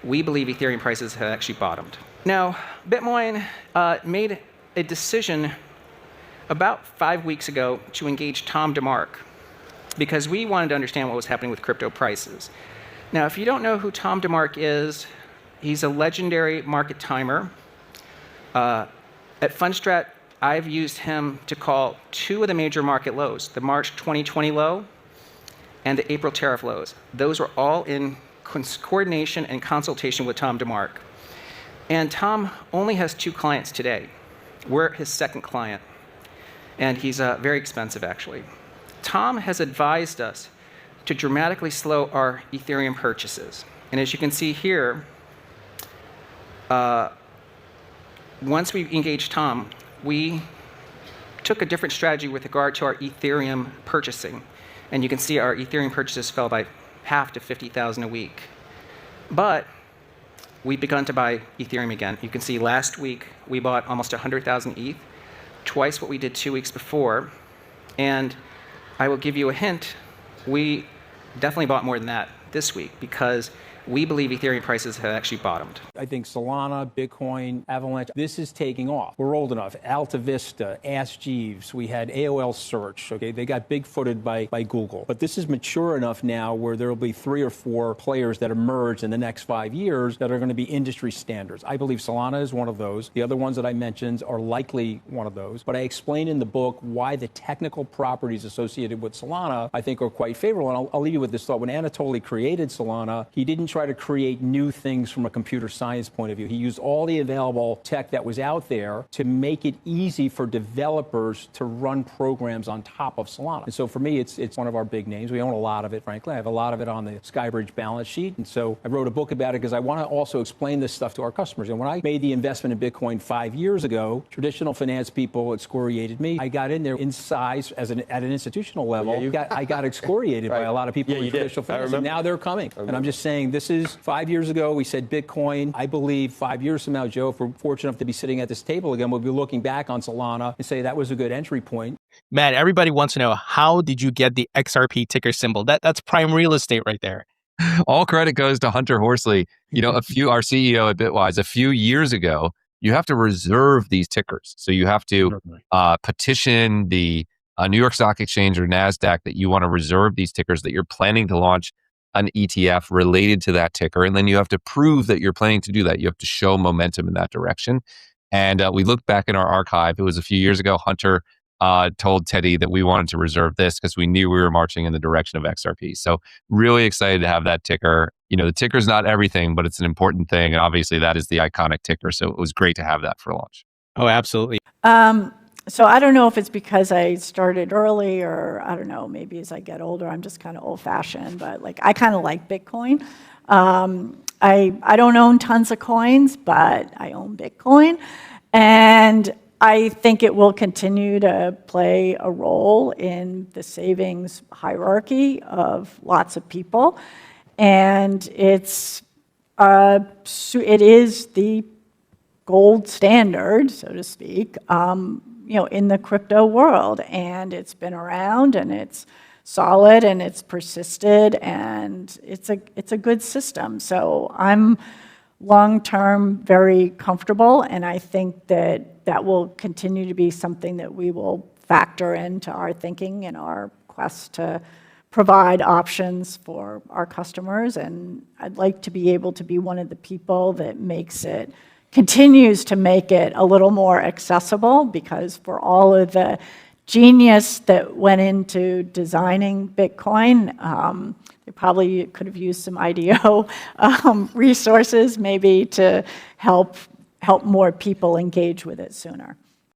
we believe Ethereum prices have actually bottomed. Now, Bitcoin made a decision about 5 weeks ago to engage Tom DeMark because we wanted to understand what was happening with crypto prices. Now, if you don't know who Tom DeMark is, he's a legendary market timer. At Fundstrat, I've used him to call 2 of the major market lows, the March 2020 low and the April tariff lows. Those were all in coordination and consultation with Tom DeMark. And Tom only has 2 clients today. We're his second client. And he's very expensive, actually. Tom has advised us to dramatically slow our Ethereum purchases. And as you can see here, once we engaged Tom, we took a different strategy with regard to our Ethereum purchasing. And you can see our Ethereum purchases fell by half to 50,000 a week. But we've begun to buy Ethereum again. You can see last week we bought almost 100,000 ETH, twice what we did 2 weeks before. And I will give you a hint, we definitely bought more than that this week because we believe Ethereum prices have actually bottomed. I think Solana, Bitcoin, Avalanche, this is taking off. We're old enough. Alta Vista, Ask Jeeves, we had AOL Search, okay? They got big-footed by Google. But this is mature enough now where there will be 3 or 4 players that emerge in the next 5 years that are going to be industry standards. I believe Solana is one of those. The other ones that I mentioned are likely one of those. But I explain in the book why the technical properties associated with Solana, I think, are quite favorable. And I'll leave you with this thought. When Anatoly created Solana, he didn't try to create new things from a computer science point of view. He used all the available tech that was out there to make it easy for developers to run programs on top of Solana. And so for me, it's one of our big names. We own a lot of it, frankly. I have a lot of it on the Skybridge balance sheet. And so I wrote a book about it because I want to also explain this stuff to our customers. And when I made the investment in Bitcoin 5 years ago, traditional finance people excoriated me. I got in there in size at an institutional level. Yeah, I got excoriated by a lot of people in traditional finance. And now they're coming. And I'm just saying, this is 5 years ago, we said Bitcoin. I believe 5 years from now, Joe, if we're fortunate enough to be sitting at this table again, we'll be looking back on Solana and say that was a good entry point. Man, everybody wants to know, how did you get the XRP ticker symbol? That's prime real estate right there. All credit goes to Hunter Horsley. You know, our CEO at Bitwise, a few years ago, you have to reserve these tickers. So you have to petition the New York Stock Exchange or NASDAQ that you want to reserve these tickers, that you're planning to launch an ETF related to that ticker. And then you have to prove that you're planning to do that. You have to show momentum in that direction. And we looked back in our archive. It was a few years ago. Hunter told Teddy that we wanted to reserve this because we knew we were marching in the direction of XRP. So really excited to have that ticker. You know, the ticker's not everything, but it's an important thing. And obviously that is the iconic ticker. So it was great to have that for launch. Oh, absolutely. So I don't know if it's because I started early or I don't know, maybe as I get older, I'm just kind of old fashioned, but like I kind of like Bitcoin. I don't own tons of coins, but I own Bitcoin. And I think it will continue to play a role in the savings hierarchy of lots of people. And it is the gold standard, so to speak, in the crypto world. And it's been around and it's solid and it's persisted and it's a good system. So I'm long-term very comfortable, and I think that will continue to be something that we will factor into our thinking and our quest to provide options for our customers. And I'd like to be able to be one of the people that continues to make it a little more accessible, because for all of the genius that went into designing Bitcoin, they probably could have used some IDO resources maybe to help more people engage with it sooner.